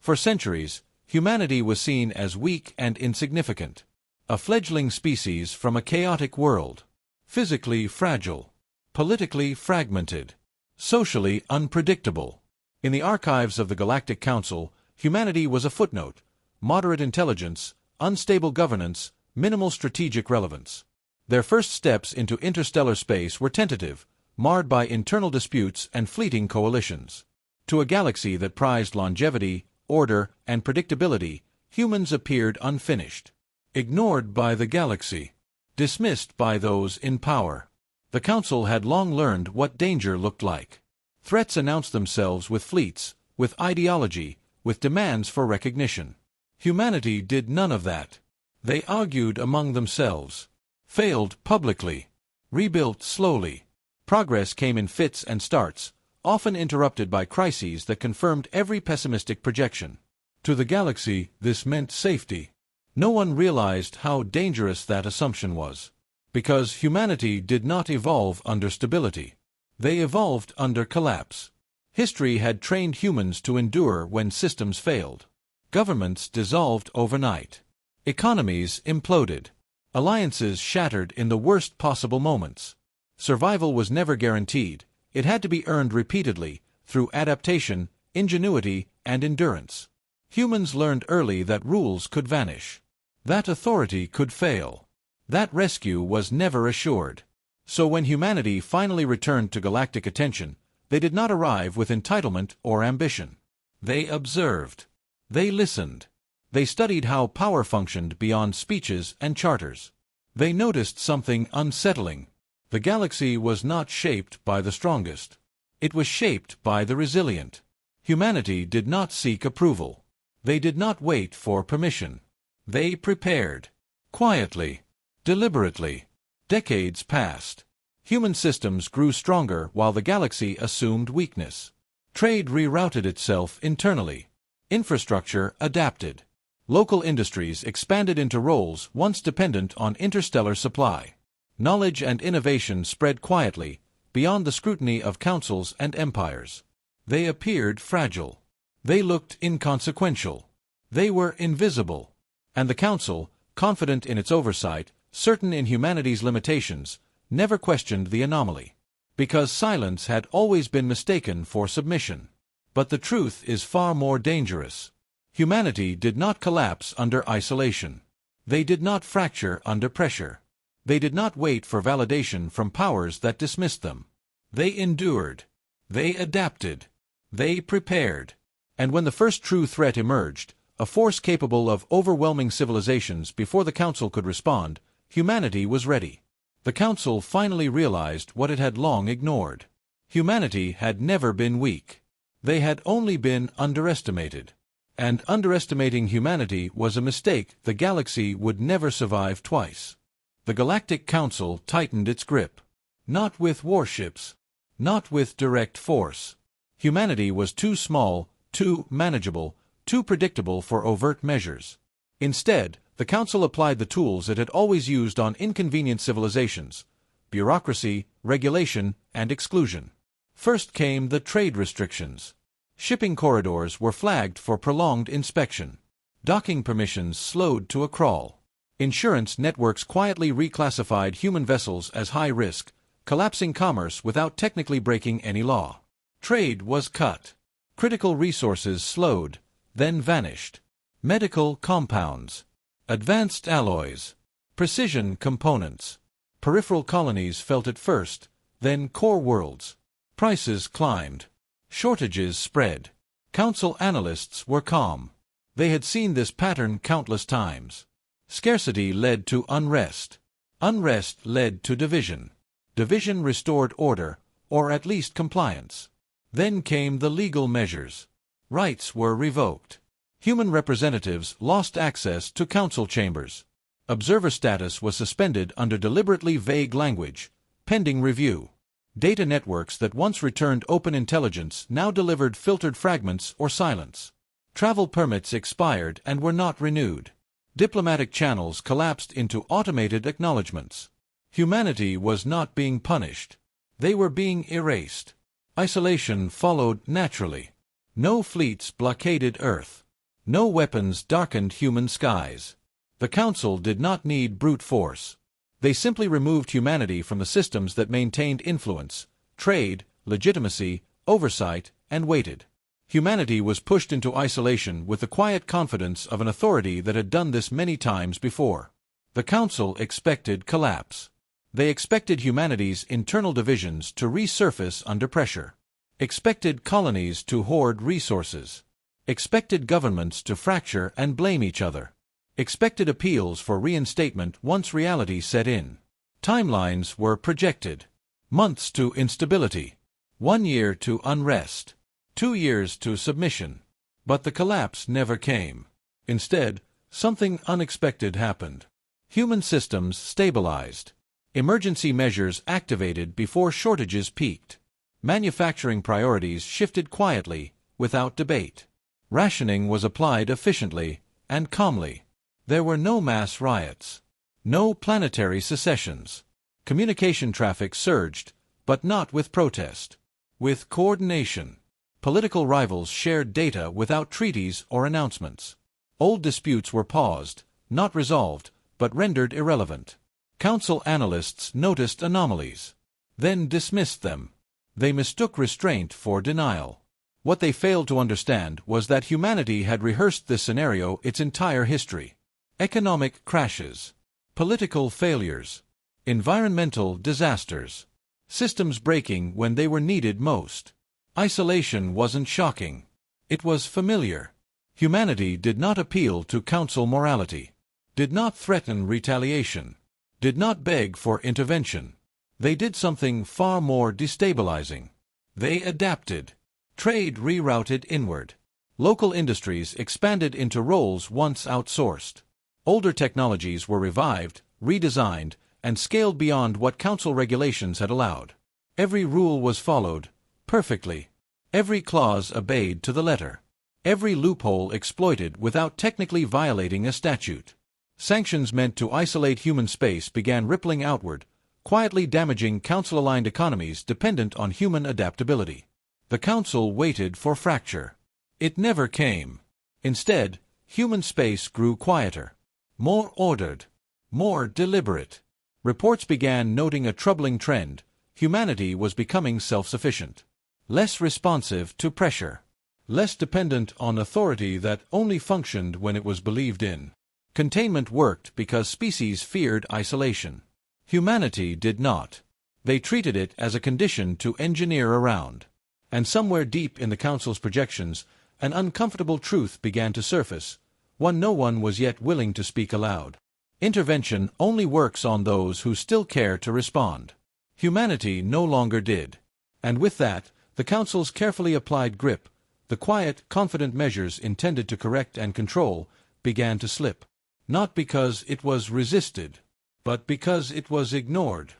For centuries, humanity was seen as weak and insignificant. A fledgling species from a chaotic world. Physically fragile. Politically fragmented. Socially unpredictable. In the archives of the Galactic Council, humanity was a footnote. Moderate intelligence, unstable governance, minimal strategic relevance. Their first steps into interstellar space were tentative, marred by internal disputes and fleeting coalitions. To a galaxy that prized longevity, order, and predictability, humans appeared unfinished. Ignored by the galaxy. Dismissed by those in power. The Council had long learned what danger looked like. Threats announced themselves with fleets, with ideology, with demands for recognition. Humanity did none of that. They argued among themselves. Failed publicly. Rebuilt slowly. Progress came in fits and starts, often interrupted by crises that confirmed every pessimistic projection. To the galaxy, this meant safety. No one realized how dangerous that assumption was. Because humanity did not evolve under stability. They evolved under collapse. History had trained humans to endure when systems failed. Governments dissolved overnight. Economies imploded. Alliances shattered in the worst possible moments. Survival was never guaranteed. It had to be earned repeatedly, through adaptation, ingenuity, and endurance. Humans learned early that rules could vanish. That authority could fail. That rescue was never assured. So when humanity finally returned to galactic attention, they did not arrive with entitlement or ambition. They observed. They listened. They studied how power functioned beyond speeches and charters. They noticed something unsettling. The galaxy was not shaped by the strongest. It was shaped by the resilient. Humanity did not seek approval. They did not wait for permission. They prepared. Quietly. Deliberately. Decades passed. Human systems grew stronger while the galaxy assumed weakness. Trade rerouted itself internally. Infrastructure adapted. Local industries expanded into roles once dependent on interstellar supply. Knowledge and innovation spread quietly, beyond the scrutiny of councils and empires. They appeared fragile. They looked inconsequential. They were invisible. And the Council, confident in its oversight, certain in humanity's limitations, never questioned the anomaly. Because silence had always been mistaken for submission. But the truth is far more dangerous. Humanity did not collapse under isolation. They did not fracture under pressure. They did not wait for validation from powers that dismissed them. They endured. They adapted. They prepared. And when the first true threat emerged, a force capable of overwhelming civilizations before the Council could respond, humanity was ready. The Council finally realized what it had long ignored. Humanity had never been weak. They had only been underestimated. And underestimating humanity was a mistake the galaxy would never survive twice. The Galactic Council tightened its grip. Not with warships. Not with direct force. Humanity was too small, too manageable, too predictable for overt measures. Instead, the Council applied the tools it had always used on inconvenient civilizations: bureaucracy, regulation, and exclusion. First came the trade restrictions. Shipping corridors were flagged for prolonged inspection. Docking permissions slowed to a crawl. Insurance networks quietly reclassified human vessels as high risk, collapsing commerce without technically breaking any law. Trade was cut. Critical resources slowed, then vanished. Medical compounds. Advanced alloys. Precision components. Peripheral colonies felt it first, then core worlds. Prices climbed. Shortages spread. Council analysts were calm. They had seen this pattern countless times. Scarcity led to unrest. Unrest led to division. Division restored order, or at least compliance. Then came the legal measures. Rights were revoked. Human representatives lost access to council chambers. Observer status was suspended under deliberately vague language, pending review. Data networks that once returned open intelligence now delivered filtered fragments or silence. Travel permits expired and were not renewed. Diplomatic channels collapsed into automated acknowledgments. Humanity was not being punished. They were being erased. Isolation followed naturally. No fleets blockaded Earth. No weapons darkened human skies. The Council did not need brute force. They simply removed humanity from the systems that maintained influence, trade, legitimacy, oversight, and waited. Humanity was pushed into isolation with the quiet confidence of an authority that had done this many times before. The Council expected collapse. They expected humanity's internal divisions to resurface under pressure. Expected colonies to hoard resources. Expected governments to fracture and blame each other. Expected appeals for reinstatement once reality set in. Timelines were projected. Months to instability. 1 year to unrest. 2 years to submission. But the collapse never came. Instead, something unexpected happened. Human systems stabilized. Emergency measures activated before shortages peaked. Manufacturing priorities shifted quietly, without debate. Rationing was applied efficiently and calmly. There were no mass riots. No planetary secessions. Communication traffic surged, but not with protest. With coordination. Political rivals shared data without treaties or announcements. Old disputes were paused, not resolved, but rendered irrelevant. Council analysts noticed anomalies, then dismissed them. They mistook restraint for denial. What they failed to understand was that humanity had rehearsed this scenario its entire history. Economic crashes, political failures, environmental disasters, systems breaking when they were needed most. Isolation wasn't shocking. It was familiar. Humanity did not appeal to council morality, did not threaten retaliation, did not beg for intervention. They did something far more destabilizing. They adapted. Trade rerouted inward. Local industries expanded into roles once outsourced. Older technologies were revived, redesigned, and scaled beyond what council regulations had allowed. Every rule was followed, perfectly. Every clause obeyed to the letter. Every loophole exploited without technically violating a statute. Sanctions meant to isolate human space began rippling outward, quietly damaging council-aligned economies dependent on human adaptability. The council waited for fracture. It never came. Instead, human space grew quieter, more ordered, more deliberate. Reports began noting a troubling trend. Humanity was becoming self-sufficient, less responsive to pressure, less dependent on authority that only functioned when it was believed in. Containment worked because species feared isolation. Humanity did not. They treated it as a condition to engineer around. And somewhere deep in the Council's projections, an uncomfortable truth began to surface, one no one was yet willing to speak aloud. Intervention only works on those who still care to respond. Humanity no longer did. And with that, the Council's carefully applied grip, the quiet, confident measures intended to correct and control, began to slip. Not because it was resisted, but because it was ignored.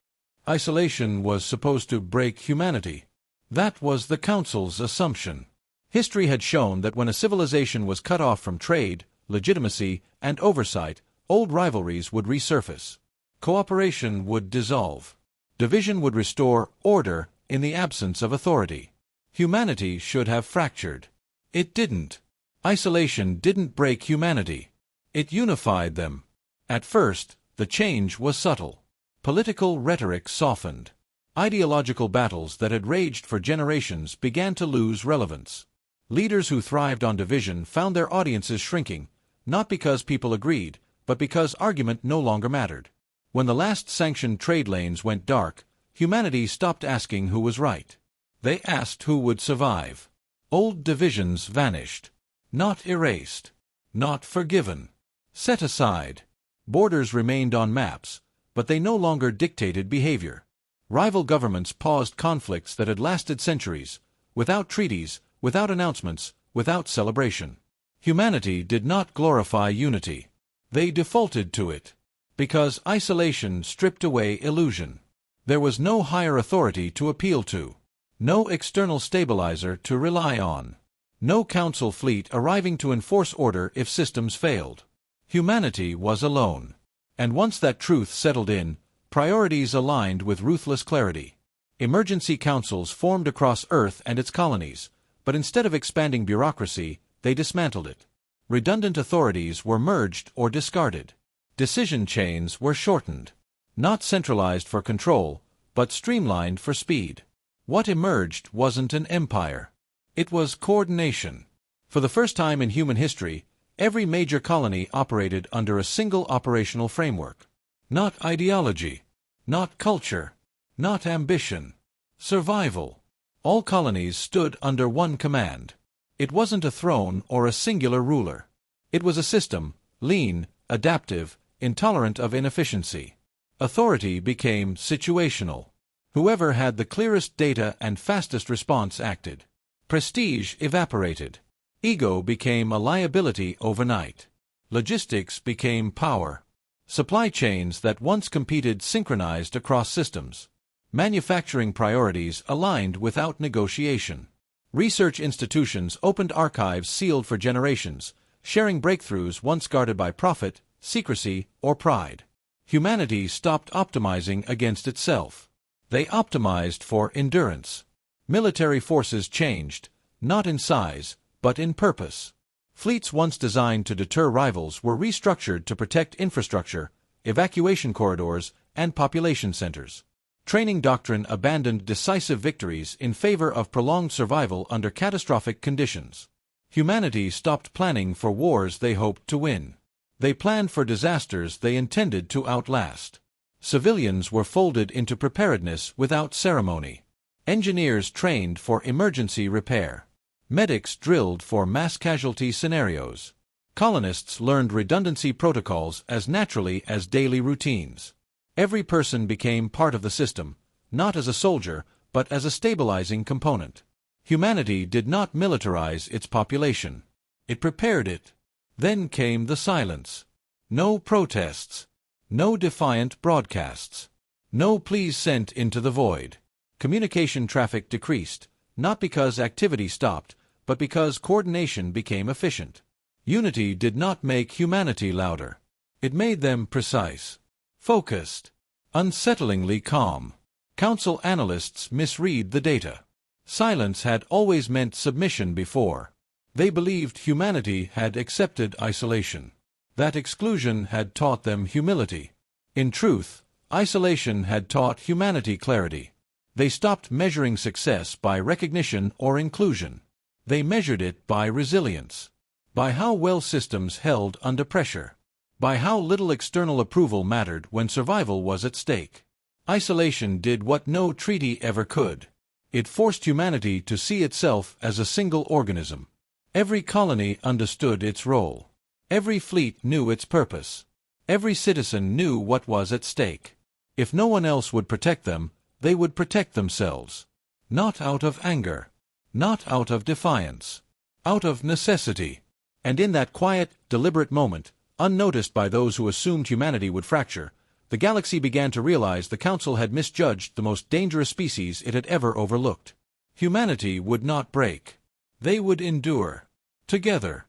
Isolation was supposed to break humanity. That was the Council's assumption. History had shown that when a civilization was cut off from trade, legitimacy, and oversight, old rivalries would resurface. Cooperation would dissolve. Division would restore order in the absence of authority. Humanity should have fractured. It didn't. Isolation didn't break humanity. It unified them. At first, the change was subtle. Political rhetoric softened. Ideological battles that had raged for generations began to lose relevance. Leaders who thrived on division found their audiences shrinking, not because people agreed, but because argument no longer mattered. When the last sanctioned trade lanes went dark, humanity stopped asking who was right. They asked who would survive. Old divisions vanished. Not erased. Not forgiven. Set aside. Borders remained on maps, but they no longer dictated behavior. Rival governments paused conflicts that had lasted centuries, without treaties, without announcements, without celebration. Humanity did not glorify unity. They defaulted to it. Because isolation stripped away illusion. There was no higher authority to appeal to. No external stabilizer to rely on. No council fleet arriving to enforce order if systems failed. Humanity was alone. And once that truth settled in, priorities aligned with ruthless clarity. Emergency councils formed across Earth and its colonies, but instead of expanding bureaucracy, they dismantled it. Redundant authorities were merged or discarded. Decision chains were shortened. Not centralized for control, but streamlined for speed. What emerged wasn't an empire. It was coordination. For the first time in human history, every major colony operated under a single operational framework. Not ideology. Not culture. Not ambition. Survival. All colonies stood under one command. It wasn't a throne or a singular ruler. It was a system, lean, adaptive, intolerant of inefficiency. Authority became situational. Whoever had the clearest data and fastest response acted. Prestige evaporated. Ego became a liability overnight. Logistics became power. Supply chains that once competed synchronized across systems. Manufacturing priorities aligned without negotiation. Research institutions opened archives sealed for generations, sharing breakthroughs once guarded by profit, secrecy, or pride. Humanity stopped optimizing against itself. They optimized for endurance. Military forces changed, not in size, but in purpose. Fleets once designed to deter rivals were restructured to protect infrastructure, evacuation corridors, and population centers. Training doctrine abandoned decisive victories in favor of prolonged survival under catastrophic conditions. Humanity stopped planning for wars they hoped to win. They planned for disasters they intended to outlast. Civilians were folded into preparedness without ceremony. Engineers trained for emergency repair. Medics drilled for mass casualty scenarios. Colonists learned redundancy protocols as naturally as daily routines. Every person became part of the system, not as a soldier, but as a stabilizing component. Humanity did not militarize its population. It prepared it. Then came the silence. No protests. No defiant broadcasts. No pleas sent into the void. Communication traffic decreased, not because activity stopped, but because coordination became efficient. Unity did not make humanity louder. It made them precise. Focused. Unsettlingly calm. Council analysts misread the data. Silence had always meant submission before. They believed humanity had accepted isolation. That exclusion had taught them humility. In truth, isolation had taught humanity clarity. They stopped measuring success by recognition or inclusion. They measured it by resilience. By how well systems held under pressure. By how little external approval mattered when survival was at stake. Isolation did what no treaty ever could. It forced humanity to see itself as a single organism. Every colony understood its role. Every fleet knew its purpose. Every citizen knew what was at stake. If no one else would protect them, they would protect themselves. Not out of anger. Not out of defiance. Out of necessity. And in that quiet, deliberate moment, unnoticed by those who assumed humanity would fracture, the galaxy began to realize the Council had misjudged the most dangerous species it had ever overlooked. Humanity would not break. They would endure. Together.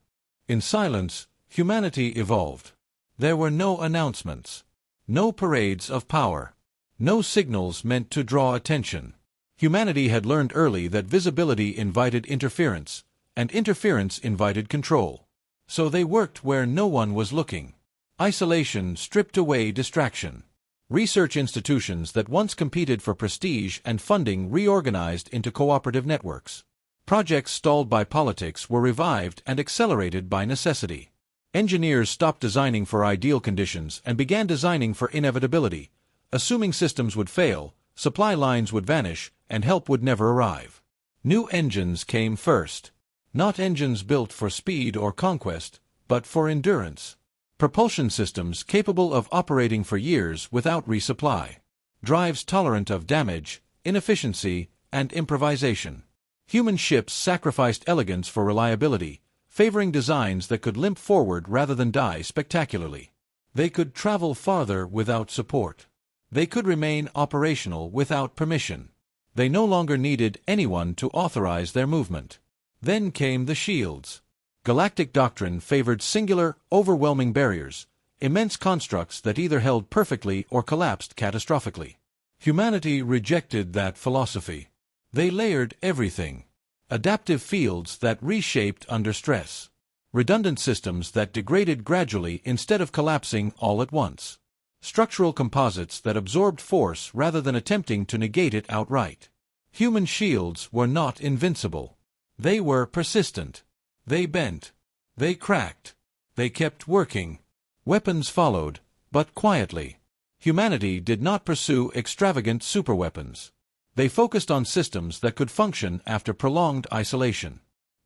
In silence, humanity evolved. There were no announcements. No parades of power. No signals meant to draw attention. Humanity had learned early that visibility invited interference, and interference invited control. So they worked where no one was looking. Isolation stripped away distraction. Research institutions that once competed for prestige and funding reorganized into cooperative networks. Projects stalled by politics were revived and accelerated by necessity. Engineers stopped designing for ideal conditions and began designing for inevitability, assuming systems would fail, supply lines would vanish, and help would never arrive. New engines came first. Not engines built for speed or conquest, but for endurance. Propulsion systems capable of operating for years without resupply. Drives tolerant of damage, inefficiency, and improvisation. Human ships sacrificed elegance for reliability, favoring designs that could limp forward rather than die spectacularly. They could travel farther without support. They could remain operational without permission. They no longer needed anyone to authorize their movement. Then came the shields. Galactic doctrine favored singular, overwhelming barriers, immense constructs that either held perfectly or collapsed catastrophically. Humanity rejected that philosophy. They layered everything. Adaptive fields that reshaped under stress. redundant systems that degraded gradually instead of collapsing all at once. Structural composites that absorbed force rather than attempting to negate it outright. Human shields were not invincible. They were persistent. They bent. They cracked. They kept working. Weapons followed, but quietly. Humanity did not pursue extravagant superweapons. They focused on systems that could function after prolonged isolation.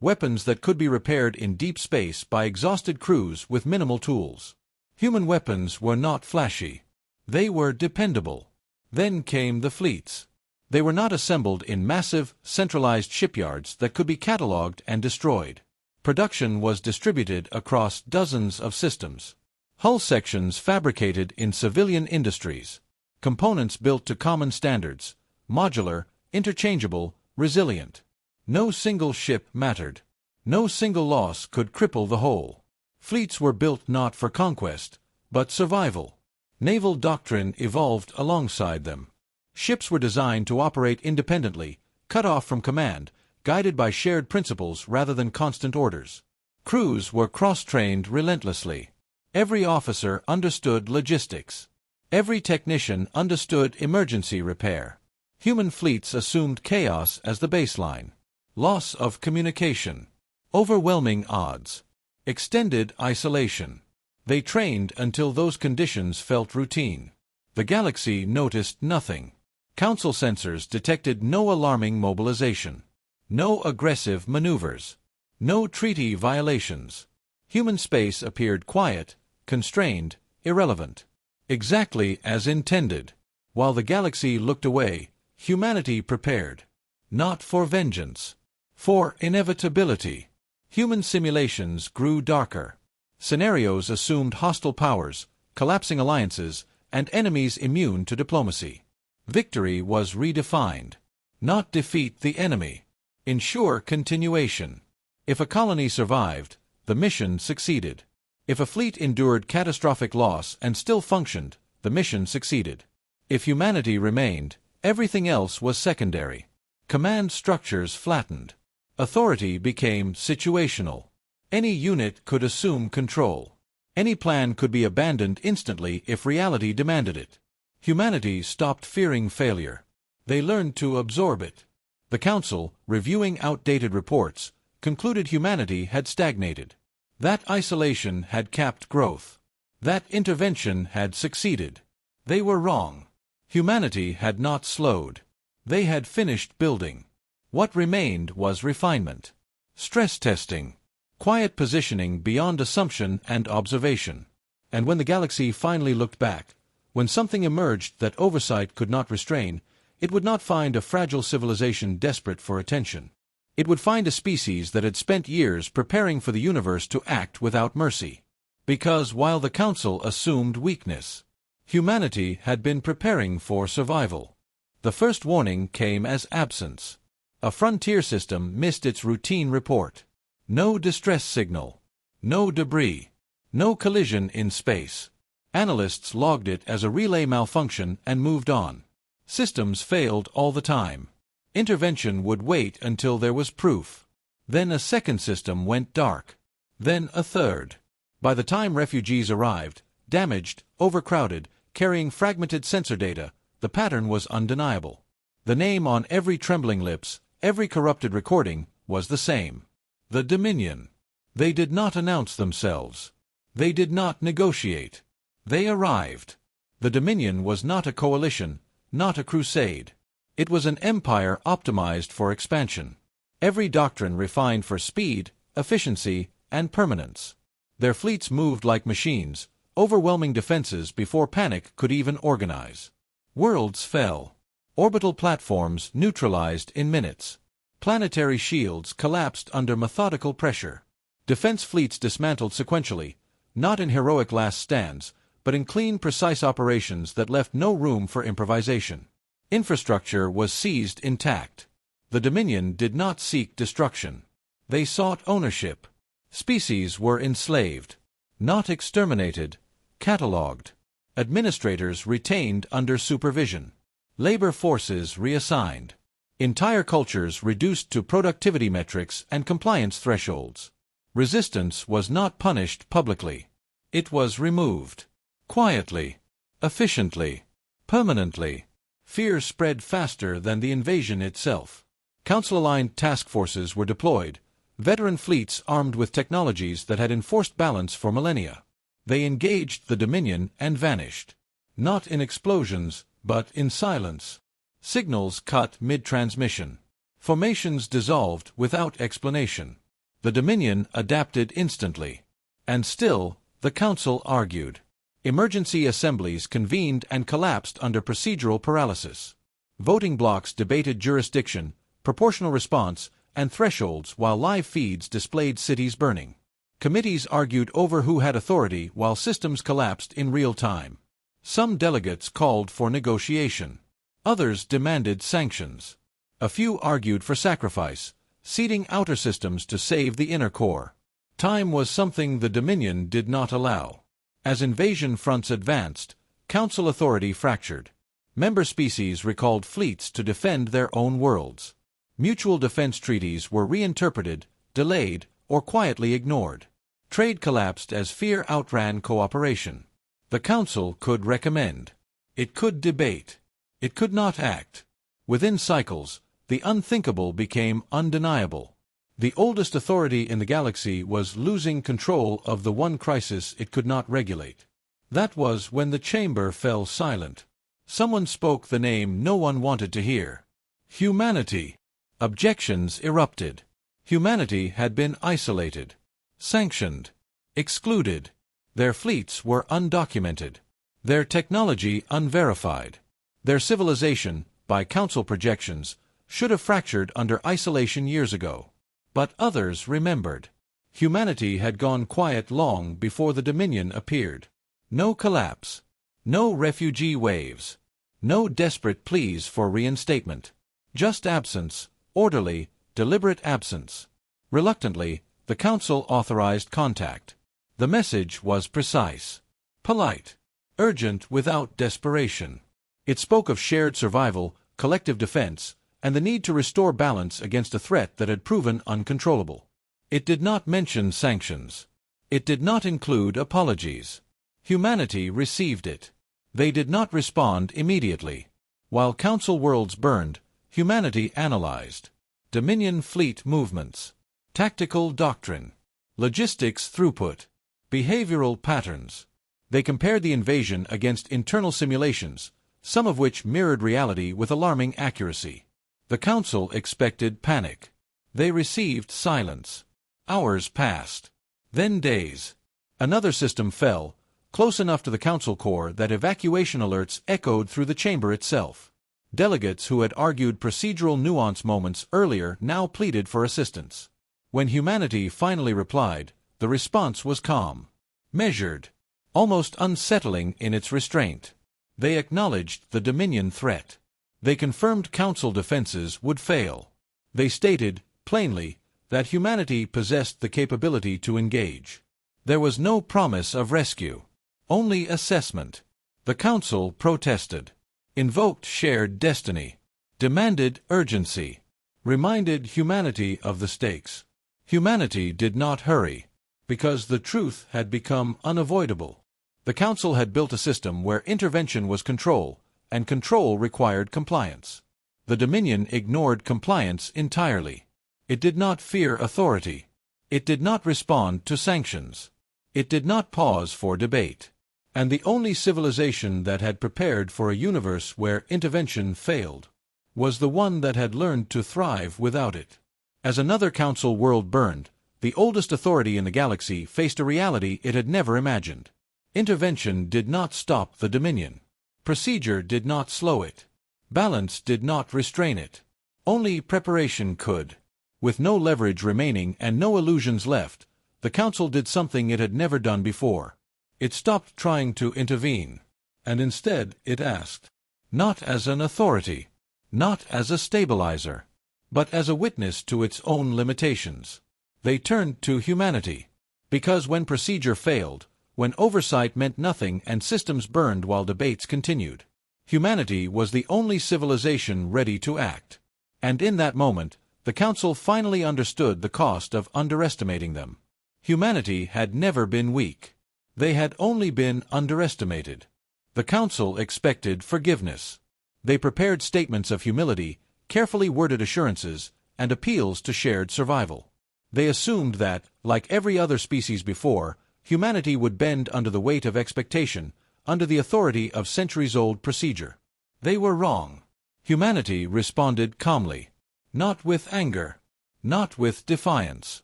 Weapons that could be repaired in deep space by exhausted crews with minimal tools. Human weapons were not flashy. They were dependable. Then came the fleets. They were not assembled in massive, centralized shipyards that could be catalogued and destroyed. Production was distributed across dozens of systems. Hull sections fabricated in civilian industries. Components built to common standards. Modular, interchangeable, resilient. No single ship mattered. No single loss could cripple the whole. Fleets were built not for conquest, but survival. Naval doctrine evolved alongside them. Ships were designed to operate independently, cut off from command, guided by shared principles rather than constant orders. Crews were cross-trained relentlessly. Every officer understood logistics. Every technician understood emergency repair. Human fleets assumed chaos as the baseline. Loss of communication. Overwhelming odds. Extended isolation. They trained until those conditions felt routine. The galaxy noticed nothing. Council sensors detected no alarming mobilization. No aggressive maneuvers. No treaty violations. Human space appeared quiet, constrained, irrelevant. Exactly as intended. While the galaxy looked away, humanity prepared. Not for vengeance. For inevitability. Human simulations grew darker. Scenarios assumed hostile powers, collapsing alliances, and enemies immune to diplomacy. Victory was redefined. Not defeat the enemy. Ensure continuation. If a colony survived, the mission succeeded. If a fleet endured catastrophic loss and still functioned, the mission succeeded. If humanity remained, everything else was secondary. Command structures flattened. Authority became situational. Any unit could assume control. Any plan could be abandoned instantly if reality demanded it. Humanity stopped fearing failure. They learned to absorb it. The Council, reviewing outdated reports, concluded humanity had stagnated. That isolation had capped growth. That intervention had succeeded. They were wrong. Humanity had not slowed. They had finished building. What remained was refinement. Stress testing. Quiet positioning beyond assumption and observation. And when the galaxy finally looked back, when something emerged that oversight could not restrain, it would not find a fragile civilization desperate for attention. It would find a species that had spent years preparing for the universe to act without mercy. Because while the Council assumed weakness, humanity had been preparing for survival. The first warning came as absence. A frontier system missed its routine report. No distress signal. No debris. No collision in space. Analysts logged it as a relay malfunction and moved on. Systems failed all the time. Intervention would wait until there was proof. Then a second system went dark. Then a third. By the time refugees arrived, damaged, overcrowded, carrying fragmented sensor data, the pattern was undeniable. The name on every trembling lips, every corrupted recording, was the same. The Dominion. They did not announce themselves. They did not negotiate. They arrived. The Dominion was not a coalition, not a crusade. It was an empire optimized for expansion. Every doctrine refined for speed, efficiency, and permanence. Their fleets moved like machines, overwhelming defenses before panic could even organize. Worlds fell. Orbital platforms neutralized in minutes. Planetary shields collapsed under methodical pressure. Defense fleets dismantled sequentially, not in heroic last stands, but in clean, precise operations that left no room for improvisation. Infrastructure was seized intact. The Dominion did not seek destruction. They sought ownership. Species were enslaved. Not exterminated. Catalogued. Administrators retained under supervision. Labor forces reassigned. Entire cultures reduced to productivity metrics and compliance thresholds. Resistance was not punished publicly. It was removed. Quietly. Efficiently. Permanently. Fear spread faster than the invasion itself. Council-aligned task forces were deployed, veteran fleets armed with technologies that had enforced balance for millennia. They engaged the Dominion and vanished. Not in explosions, but in silence. Signals cut mid-transmission. Formations dissolved without explanation. The Dominion adapted instantly. And still, the Council argued. Emergency assemblies convened and collapsed under procedural paralysis. Voting blocks debated jurisdiction, proportional response, and thresholds while live feeds displayed cities burning. Committees argued over who had authority while systems collapsed in real time. Some delegates called for negotiation. Others demanded sanctions. A few argued for sacrifice, ceding outer systems to save the inner core. Time was something the Dominion did not allow. As invasion fronts advanced, Council authority fractured. Member species recalled fleets to defend their own worlds. Mutual defense treaties were reinterpreted, delayed, or quietly ignored. Trade collapsed as fear outran cooperation. The Council could recommend. It could debate. It could not act. Within cycles, the unthinkable became undeniable. The oldest authority in the galaxy was losing control of the one crisis it could not regulate. That was when the chamber fell silent. Someone spoke the name no one wanted to hear. Humanity. Objections erupted. Humanity had been isolated, sanctioned, excluded. Their fleets were undocumented. Their technology unverified. Their civilization, by Council projections, should have fractured under isolation years ago. But others remembered. Humanity had gone quiet long before the Dominion appeared. No collapse. No refugee waves. No desperate pleas for reinstatement. Just absence, orderly, deliberate absence. Reluctantly, the Council authorized contact. The message was precise, polite, urgent without desperation. It spoke of shared survival, collective defense, and the need to restore balance against a threat that had proven uncontrollable. It did not mention sanctions. It did not include apologies. Humanity received it. They did not respond immediately. While Council worlds burned, humanity analyzed. Dominion fleet movements. Tactical doctrine. Logistics throughput. Behavioral patterns. They compared the invasion against internal simulations, some of which mirrored reality with alarming accuracy. The Council expected panic. They received silence. Hours passed. Then days. Another system fell, close enough to the Council core that evacuation alerts echoed through the chamber itself. Delegates who had argued procedural nuance moments earlier now pleaded for assistance. When humanity finally replied, the response was calm, measured, almost unsettling in its restraint. They acknowledged the Dominion threat. They confirmed Council defenses would fail. They stated, plainly, that humanity possessed the capability to engage. There was no promise of rescue, only assessment. The Council protested, invoked shared destiny, demanded urgency, reminded humanity of the stakes. Humanity did not hurry, because the truth had become unavoidable. The Council had built a system where intervention was control, and control required compliance. The Dominion ignored compliance entirely. It did not fear authority. It did not respond to sanctions. It did not pause for debate. And the only civilization that had prepared for a universe where intervention failed was the one that had learned to thrive without it. As another Council world burned, the oldest authority in the galaxy faced a reality it had never imagined. Intervention did not stop the Dominion. Procedure did not slow it. Balance did not restrain it. Only preparation could. With no leverage remaining and no illusions left, the Council did something it had never done before. It stopped trying to intervene, and instead it asked, not as an authority, not as a stabilizer, but as a witness to its own limitations. They turned to humanity, because when procedure failed, when oversight meant nothing and systems burned while debates continued, humanity was the only civilization ready to act. And in that moment, the Council finally understood the cost of underestimating them. Humanity had never been weak. They had only been underestimated. The Council expected forgiveness. They prepared statements of humility, carefully worded assurances, and appeals to shared survival. They assumed that, like every other species before, humanity would bend under the weight of expectation, under the authority of centuries-old procedure. They were wrong. Humanity responded calmly. Not with anger. Not with defiance.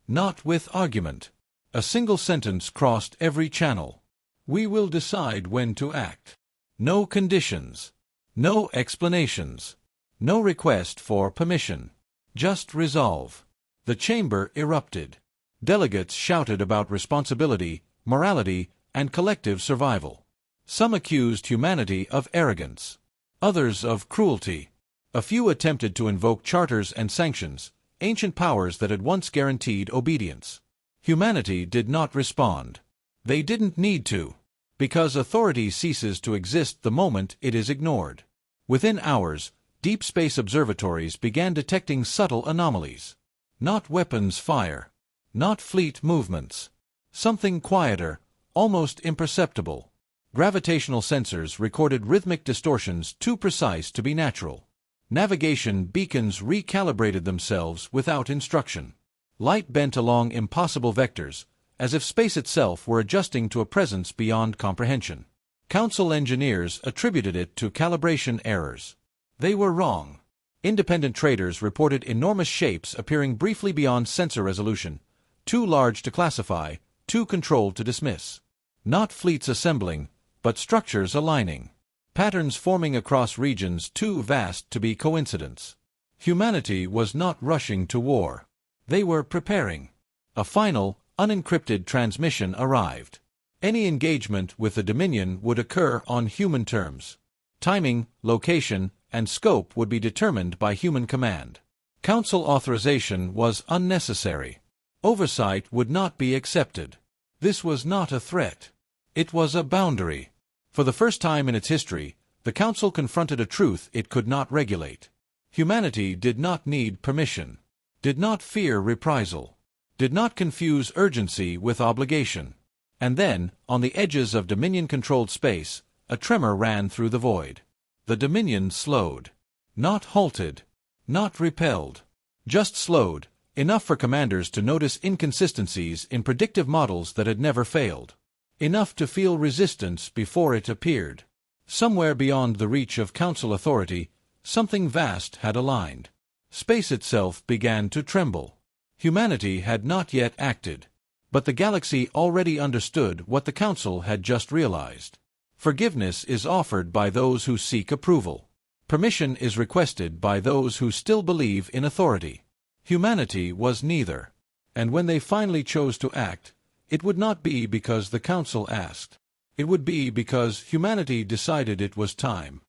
Not with argument. A single sentence crossed every channel. We will decide when to act. No conditions. No explanations. No request for permission. Just resolve. The chamber erupted. Delegates shouted about responsibility, morality, and collective survival. Some accused humanity of arrogance. Others of cruelty. A few attempted to invoke charters and sanctions, ancient powers that had once guaranteed obedience. Humanity did not respond. They didn't need to, because authority ceases to exist the moment it is ignored. Within hours, deep space observatories began detecting subtle anomalies. Not weapons fire. Not fleet movements. Something quieter, almost imperceptible. Gravitational sensors recorded rhythmic distortions too precise to be natural. Navigation beacons recalibrated themselves without instruction. Light bent along impossible vectors, as if space itself were adjusting to a presence beyond comprehension. Council engineers attributed it to calibration errors. They were wrong. Independent traders reported enormous shapes appearing briefly beyond sensor resolution, too large to classify, too controlled to dismiss. Not fleets assembling, but structures aligning. Patterns forming across regions too vast to be coincidence. Humanity was not rushing to war. They were preparing. A final, unencrypted transmission arrived. Any engagement with the Dominion would occur on human terms. Timing, location, and scope would be determined by human command. Council authorization was unnecessary. Oversight would not be accepted. This was not a threat. It was a boundary. For the first time in its history, the Council confronted a truth it could not regulate. Humanity did not need permission, did not fear reprisal, did not confuse urgency with obligation. And then, on the edges of Dominion-controlled space, a tremor ran through the void. The Dominion slowed. Not halted. Not repelled. Just slowed, enough for commanders to notice inconsistencies in predictive models that had never failed. Enough to feel resistance before it appeared. Somewhere beyond the reach of Council authority, something vast had aligned. Space itself began to tremble. Humanity had not yet acted. But the galaxy already understood what the Council had just realized. Forgiveness is offered by those who seek approval. Permission is requested by those who still believe in authority. Humanity was neither. And when they finally chose to act, it would not be because the Council asked. It would be because humanity decided it was time.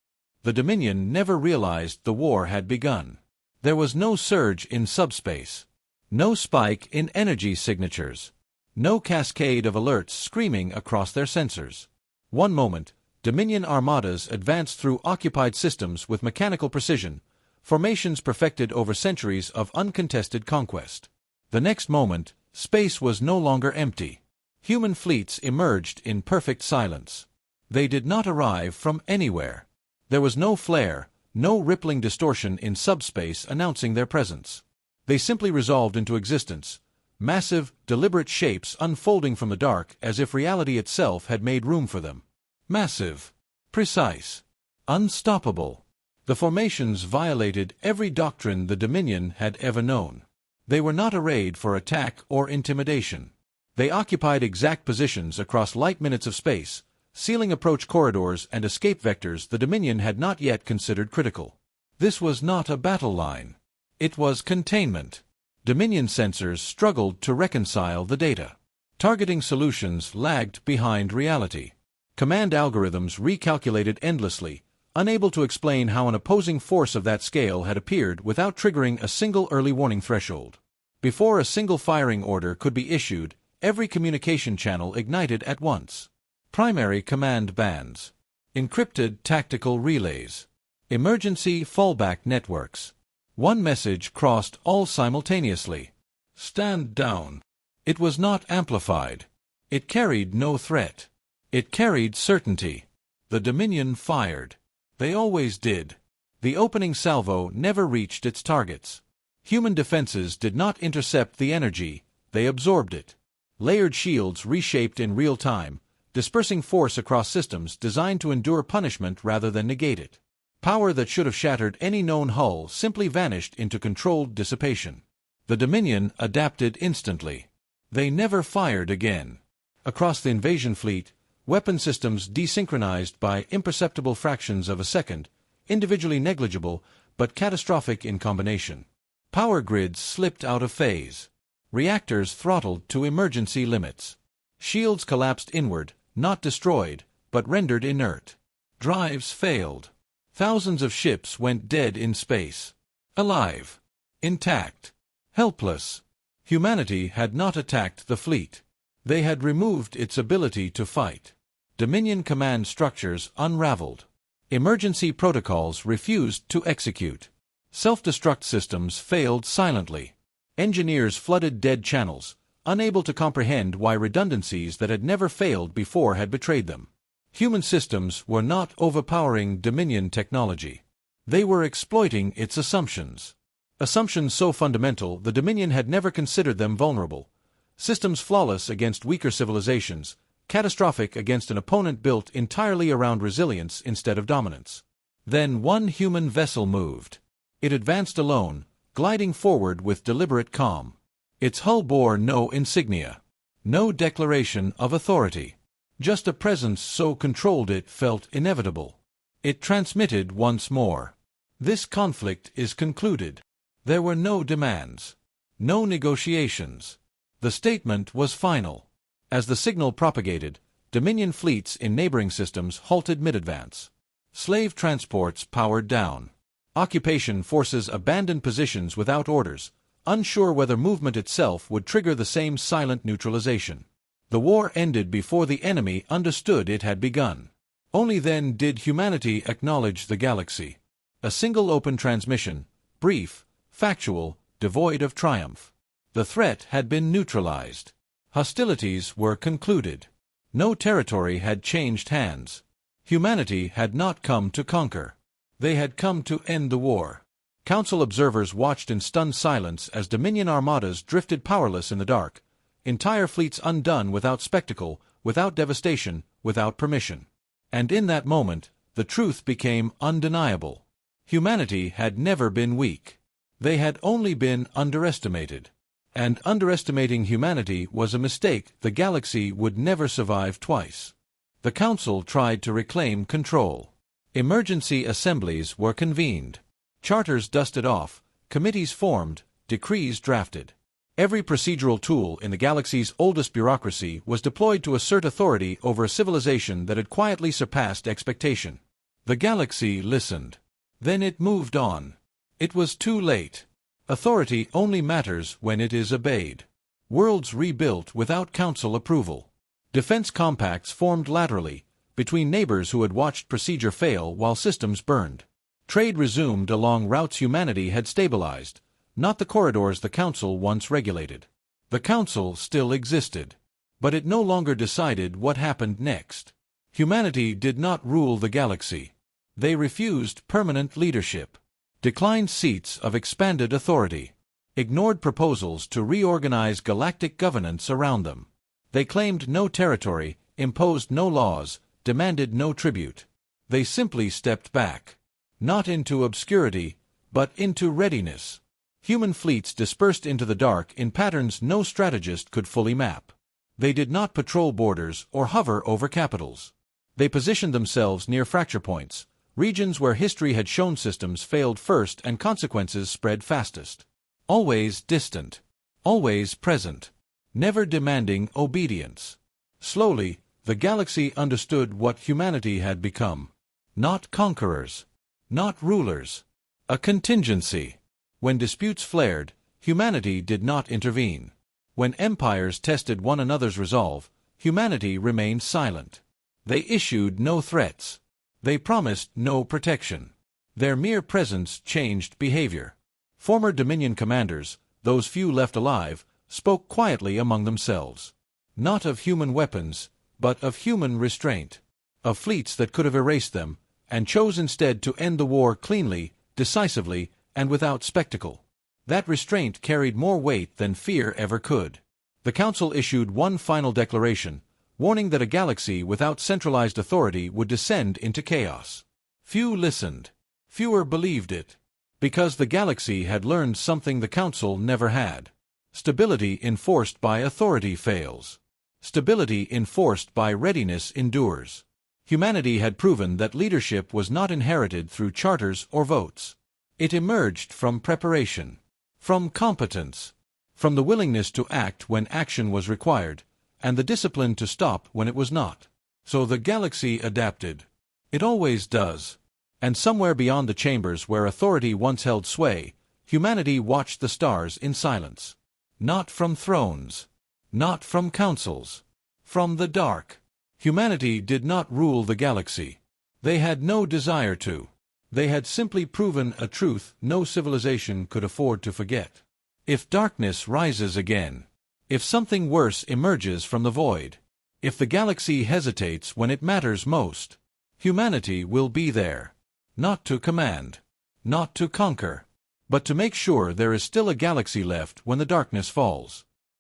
The Dominion never realized the war had begun. There was no surge in subspace. No spike in energy signatures. No cascade of alerts screaming across their sensors. One moment, Dominion armadas advanced through occupied systems with mechanical precision, formations perfected over centuries of uncontested conquest. The next moment, space was no longer empty. Human fleets emerged in perfect silence. They did not arrive from anywhere. There was no flare, no rippling distortion in subspace announcing their presence. They simply resolved into existence, massive, deliberate shapes unfolding from the dark as if reality itself had made room for them. Massive, precise, unstoppable. The formations violated every doctrine the Dominion had ever known. They were not arrayed for attack or intimidation. They occupied exact positions across light minutes of space, sealing approach corridors and escape vectors the Dominion had not yet considered critical. This was not a battle line. It was containment. Dominion sensors struggled to reconcile the data. Targeting solutions lagged behind reality. Command algorithms recalculated endlessly, unable to explain how an opposing force of that scale had appeared without triggering a single early warning threshold. Before a single firing order could be issued, every communication channel ignited at once. Primary command bands. Encrypted tactical relays. Emergency fallback networks. One message crossed all simultaneously. Stand down. It was not amplified. It carried no threat. It carried certainty. The Dominion fired. They always did. The opening salvo never reached its targets. Human defenses did not intercept the energy, they absorbed it. Layered shields reshaped in real time, dispersing force across systems designed to endure punishment rather than negate it. Power that should have shattered any known hull simply vanished into controlled dissipation. The Dominion adapted instantly. They never fired again. Across the invasion fleet, weapon systems desynchronized by imperceptible fractions of a second, individually negligible but catastrophic in combination. Power grids slipped out of phase. Reactors throttled to emergency limits. Shields collapsed inward, not destroyed, but rendered inert. Drives failed. Thousands of ships went dead in space. Alive. Intact. Helpless. Humanity had not attacked the fleet. They had removed its ability to fight. Dominion command structures unraveled. Emergency protocols refused to execute. Self-destruct systems failed silently. Engineers flooded dead channels, unable to comprehend why redundancies that had never failed before had betrayed them. Human systems were not overpowering Dominion technology. They were exploiting its assumptions. Assumptions so fundamental the Dominion had never considered them vulnerable. Systems flawless against weaker civilizations, catastrophic against an opponent built entirely around resilience instead of dominance. Then one human vessel moved. It advanced alone, gliding forward with deliberate calm. Its hull bore no insignia, no declaration of authority. Just a presence so controlled it felt inevitable. It transmitted once more. This conflict is concluded. There were no demands, no negotiations. The statement was final. As the signal propagated, Dominion fleets in neighboring systems halted mid-advance. Slave transports powered down. Occupation forces abandoned positions without orders, unsure whether movement itself would trigger the same silent neutralization. The war ended before the enemy understood it had begun. Only then did humanity acknowledge the galaxy. A single open transmission, brief, factual, devoid of triumph. The threat had been neutralized. Hostilities were concluded. No territory had changed hands. Humanity had not come to conquer. They had come to end the war. Council observers watched in stunned silence as Dominion armadas drifted powerless in the dark, entire fleets undone without spectacle, without devastation, without permission. And in that moment, the truth became undeniable. Humanity had never been weak. They had only been underestimated. And underestimating humanity was a mistake the galaxy would never survive twice. The Council tried to reclaim control. Emergency assemblies were convened. Charters dusted off, committees formed, decrees drafted. Every procedural tool in the galaxy's oldest bureaucracy was deployed to assert authority over a civilization that had quietly surpassed expectation. The galaxy listened. Then it moved on. It was too late. Authority only matters when it is obeyed. Worlds rebuilt without Council approval. Defense compacts formed laterally, between neighbors who had watched procedure fail while systems burned. Trade resumed along routes humanity had stabilized, not the corridors the Council once regulated. The Council still existed, but it no longer decided what happened next. Humanity did not rule the galaxy. They refused permanent leadership, declined seats of expanded authority, ignored proposals to reorganize galactic governance around them. They claimed no territory, imposed no laws, demanded no tribute. They simply stepped back. Not into obscurity, but into readiness. Human fleets dispersed into the dark in patterns no strategist could fully map. They did not patrol borders or hover over capitals. They positioned themselves near fracture points, regions where history had shown systems failed first and consequences spread fastest. Always distant. Always present. Never demanding obedience. Slowly, the galaxy understood what humanity had become. Not conquerors. Not rulers. A contingency. When disputes flared, humanity did not intervene. When empires tested one another's resolve, humanity remained silent. They issued no threats. They promised no protection. Their mere presence changed behavior. Former Dominion commanders, those few left alive, spoke quietly among themselves. Not of human weapons, but of human restraint. Of fleets that could have erased them, and chose instead to end the war cleanly, decisively, and without spectacle. That restraint carried more weight than fear ever could. The Council issued one final declaration, warning that a galaxy without centralized authority would descend into chaos. Few listened. Fewer believed it. Because the galaxy had learned something the Council never had. Stability enforced by authority fails. Stability enforced by readiness endures. Humanity had proven that leadership was not inherited through charters or votes. It emerged from preparation, from competence, from the willingness to act when action was required, and the discipline to stop when it was not. So the galaxy adapted. It always does. And somewhere beyond the chambers where authority once held sway, humanity watched the stars in silence. Not from thrones. Not from councils. From the dark. Humanity did not rule the galaxy. They had no desire to. They had simply proven a truth no civilization could afford to forget. If darkness rises again, if something worse emerges from the void, if the galaxy hesitates when it matters most, humanity will be there. Not to command, not to conquer, but to make sure there is still a galaxy left when the darkness falls.